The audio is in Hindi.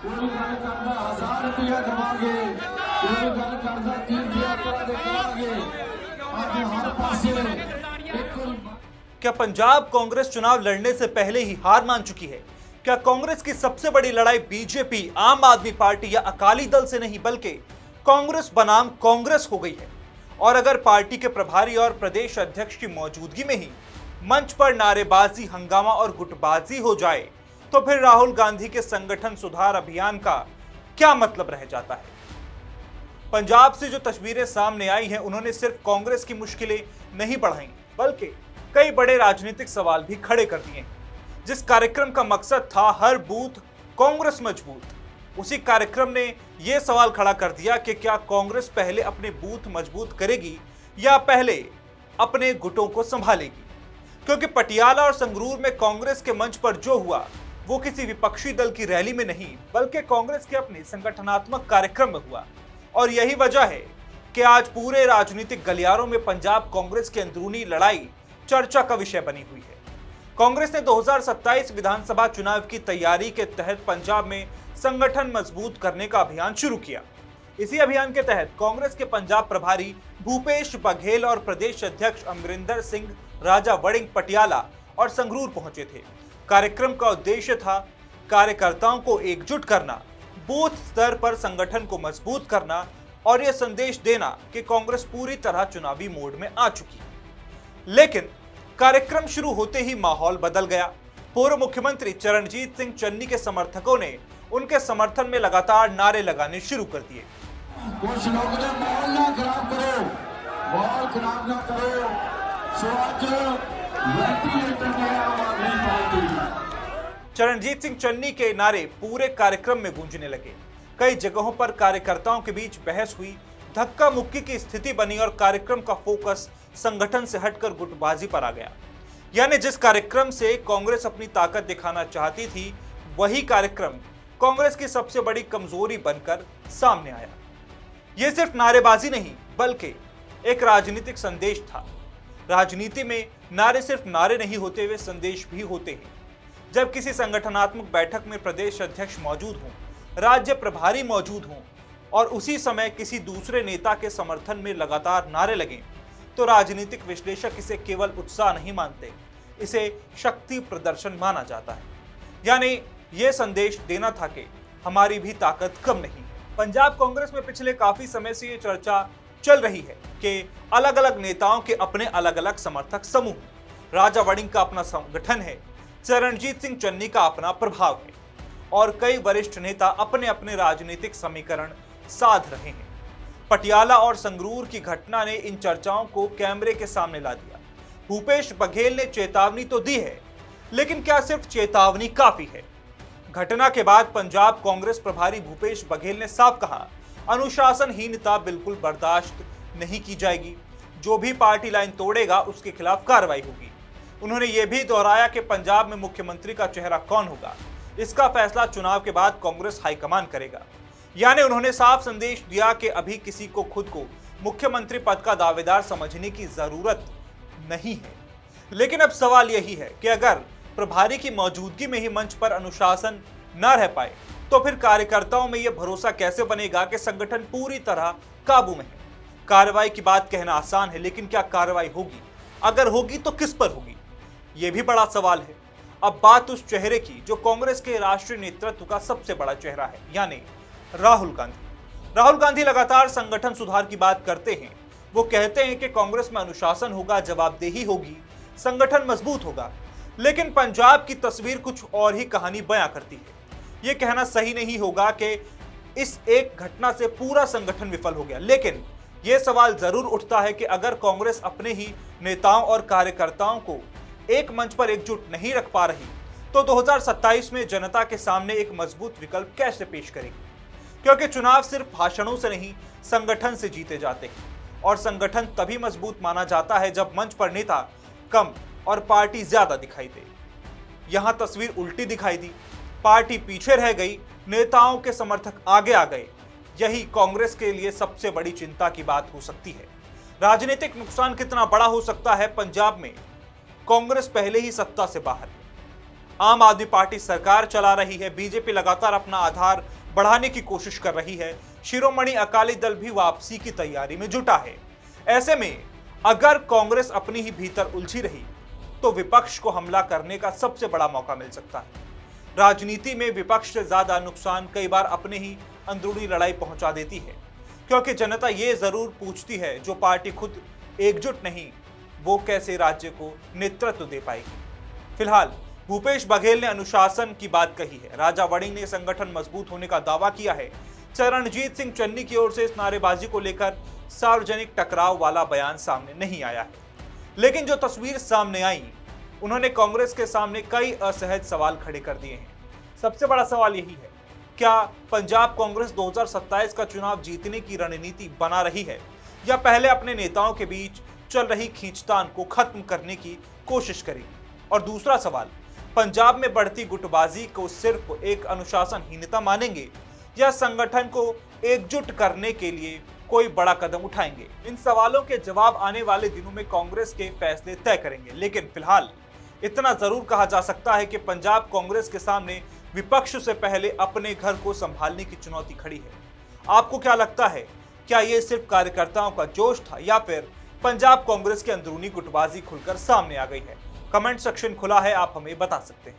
कोई गल करदा 1000 रुपया देवांगे, कोई गल करदा तीर्थ यात्रा दे करांगे। अज हर पासे एक क्या पंजाब कांग्रेस चुनाव लड़ने से पहले ही हार मान चुकी है? क्या कांग्रेस की सबसे बड़ी लड़ाई बीजेपी, आम आदमी पार्टी या अकाली दल से नहीं बल्कि कांग्रेस बनाम कांग्रेस हो गई है? और अगर पार्टी के प्रभारी और प्रदेश अध्यक्ष की मौजूदगी में ही मंच पर नारेबाजी, हंगामा और गुटबाजी हो जाए तो फिर राहुल गांधी के संगठन सुधार अभियान का क्या मतलब रह जाता है? पंजाब से जो तस्वीरें सामने आई हैं, उन्होंने सिर्फ कांग्रेस की मुश्किलें नहीं बढ़ाई बल्कि कई बड़े राजनीतिक सवाल भी खड़े कर दिए हैं। जिस कार्यक्रम का मकसद था हर बूथ कांग्रेस मजबूत, उसी कार्यक्रम ने यह सवाल खड़ा कर दिया कि क्या कांग्रेस पहले अपने बूथ मजबूत करेगी या पहले अपने गुटों को संभालेगी? क्योंकि पटियाला और संगरूर में कांग्रेस के मंच पर जो हुआ वो किसी विपक्षी दल की रैली में नहीं बल्कि कांग्रेस के अपने संगठनात्मक कार्यक्रम में हुआ। और यही वजह है कि आज पूरे राजनीतिक गलियारों में पंजाब कांग्रेस की अंदरूनी लड़ाई चर्चा का विषय बनी हुई है। कांग्रेस ने 2027 विधानसभा चुनाव की तैयारी के तहत पंजाब में संगठन मजबूत करने का अभियान शुरू किया। इसी अभियान के तहत कांग्रेस के पंजाब प्रभारी भूपेश बघेल और प्रदेश अध्यक्ष अमरिंदर सिंह राजा वड़िंग पटियाला और संगरूर पहुंचे थे। कार्यक्रम का उद्देश्य था कार्यकर्ताओं को एकजुट करना, बूथ स्तर पर संगठन को मजबूत करना और यह संदेश देना कि कांग्रेस पूरी तरह चुनावी मोड में आ चुकी है। लेकिन कार्यक्रम शुरू होते ही माहौल बदल गया। पूर्व मुख्यमंत्री चरणजीत सिंह चन्नी के समर्थकों ने उनके समर्थन में लगातार नारे लगाने शुरू कर दिए। कुछ लोग ने माहौल ना खराब करो, माहौल खराब ना करो। सो आज वेंटिलेटर में आम आदमी पार्टी। चरणजीत सिंह चन्नी के नारे पूरे कार्यक्रम में गूंजने लगे। कई जगहों पर कार्यकर्ताओं के बीच बहस हुई, धक्का मुक्की की स्थिति बनी और कार्यक्रम का फोकस संगठन से हटकर गुटबाजी पर आ गया। यानी जिस कार्यक्रम से कांग्रेस अपनी ताकत दिखाना चाहती थी, वही कार्यक्रम कांग्रेस की सबसे बड़ी कमजोरी बनकर सामने आया। यह सिर्फ नारेबाजी नहीं बल्कि एक राजनीतिक संदेश था। राजनीति में नारे सिर्फ नारे नहीं होते, वे संदेश भी होते हैं। जब किसी संगठनात्मक बैठक में प्रदेश अध्यक्ष मौजूद हों, राज्य प्रभारी मौजूद हों और उसी समय किसी दूसरे नेता के समर्थन में लगातार नारे लगें, तो राजनीतिक विश्लेषक इसे केवल उत्साह नहीं मानते, इसे शक्ति प्रदर्शन माना जाता है। यानी यह संदेश देना था कि हमारी भी ताकत कम नहीं है। पंजाब कांग्रेस में पिछले काफी समय से ये चर्चा चल रही है कि अलग अलग नेताओं के अपने अलग अलग समर्थक समूह, राजा वड़िंग का अपना संगठन है, चरणजीत सिंह चन्नी का अपना प्रभाव है और कई वरिष्ठ नेता अपने अपने राजनीतिक समीकरण साध रहे हैं। पटियाला और संगरूर की घटना ने इन चर्चाओं को कैमरे के सामने ला दिया। भूपेश बघेल ने चेतावनी तो दी है, लेकिन क्या सिर्फ चेतावनी काफी है? घटना के बाद पंजाब कांग्रेस प्रभारी भूपेश बघेल ने साफ कहा, अनुशासनहीनता बिल्कुल बर्दाश्त नहीं की जाएगी। जो भी पार्टी लाइन तोड़ेगा उसके खिलाफ कार्रवाई होगी। उन्होंने ये भी दोहराया कि पंजाब में मुख्यमंत्री का चेहरा कौन होगा, इसका फैसला चुनाव के बाद कांग्रेस हाईकमान करेगा। यानी उन्होंने साफ संदेश दिया कि अभी किसी को खुद को मुख्यमंत्री पद का दावेदार समझने की जरूरत नहीं है। लेकिन अब सवाल यही है कि अगर प्रभारी की मौजूदगी में ही मंच पर अनुशासन न रह पाए तो फिर कार्यकर्ताओं में यह भरोसा कैसे बनेगा कि संगठन पूरी तरह काबू में है? कार्रवाई की बात कहना आसान है, लेकिन क्या कार्रवाई होगी? अगर होगी तो किस पर होगी? यह भी बड़ा सवाल है। अब बात उस चेहरे की जो कांग्रेस के राष्ट्रीय नेतृत्व का सबसे बड़ा चेहरा है, यानी राहुल गांधी। राहुल गांधी लगातार संगठन सुधार की बात करते हैं। वो कहते हैं कि कांग्रेस में अनुशासन होगा, जवाबदेही होगी, संगठन मजबूत होगा। लेकिन पंजाब की तस्वीर कुछ और ही कहानी बयां करती है। यह कहना सही नहीं होगा कि इस एक घटना से पूरा संगठन विफल हो गया, लेकिन यह सवाल जरूर उठता है कि अगर कांग्रेस अपने ही नेताओं और कार्यकर्ताओं को एक मंच पर एकजुट नहीं रख पा रही तो 2027 में जनता के सामने एक मजबूत विकल्प कैसे पेश करेगी? क्योंकि चुनाव सिर्फ भाषणों से नहीं, संगठन से जीते जाते हैं और संगठन तभी मजबूत माना जाता है जब मंच पर नेता कम और पार्टी ज्यादा दिखाई दे। यहां तस्वीर उल्टी दिखाई दी, पार्टी पीछे रह गई, नेताओं के समर्थक आगे आ गए। यही कांग्रेस के लिए सबसे बड़ी चिंता की बात हो सकती है। राजनीतिक नुकसान कितना बड़ा हो सकता है? पंजाब में कांग्रेस पहले ही सत्ता से बाहर है। आम आदमी पार्टी सरकार चला रही है, बीजेपी लगातार अपना आधार बढ़ाने की कोशिश कर रही है, शिरोमणि अकाली दल भी वापसी की तैयारी में जुटा है। ऐसे में अगर कांग्रेस अपनी ही भीतर उलझी रही तो विपक्ष को हमला करने का सबसे बड़ा मौका मिल सकता है। राजनीति में विपक्ष से ज्यादा नुकसान कई बार अपने ही अंदरूनी लड़ाई पहुंचा देती है, क्योंकि जनता ये जरूर पूछती है जो पार्टी खुद एकजुट नहीं, वो कैसे राज्य को नेतृत्व दे पाएगी। फिलहाल भूपेश बघेल ने अनुशासन की बात कही है। राजा वड़िंग ने संगठन मजबूत होने का दावा किया है। चरणजीत सिंह चन्नी की ओर से इस नारेबाजी को लेकर सार्वजनिक टकराव वाला बयान सामने नहीं आया है, लेकिन जो तस्वीर सामने आई उन्होंने कांग्रेस के सामने कई असहज सवाल खड़े कर दिए हैं। सबसे बड़ा सवाल यही है, क्या पंजाब कांग्रेस 2027 का चुनाव जीतने की रणनीति बना रही है या पहले अपने नेताओं के बीच चल रही खींचतान को खत्म करने की कोशिश करेगी? और दूसरा सवाल, पंजाब में बढ़ती गुटबाजी को सिर्फ एक अनुशासनहीनता मानेंगे या संगठन को एकजुट करने के लिए कोई बड़ा कदम उठाएंगे? इन सवालों के जवाब आने वाले दिनों में कांग्रेस के फैसले तय करेंगे। लेकिन फिलहाल इतना जरूर कहा जा सकता है कि पंजाब कांग्रेस के सामने विपक्ष से पहले अपने घर को संभालने की चुनौती खड़ी है। आपको क्या लगता है, क्या ये सिर्फ कार्यकर्ताओं का जोश था या फिर पंजाब कांग्रेस की अंदरूनी गुटबाजी खुलकर सामने आ गई है? कमेंट सेक्शन खुला है, आप हमें बता सकते हैं।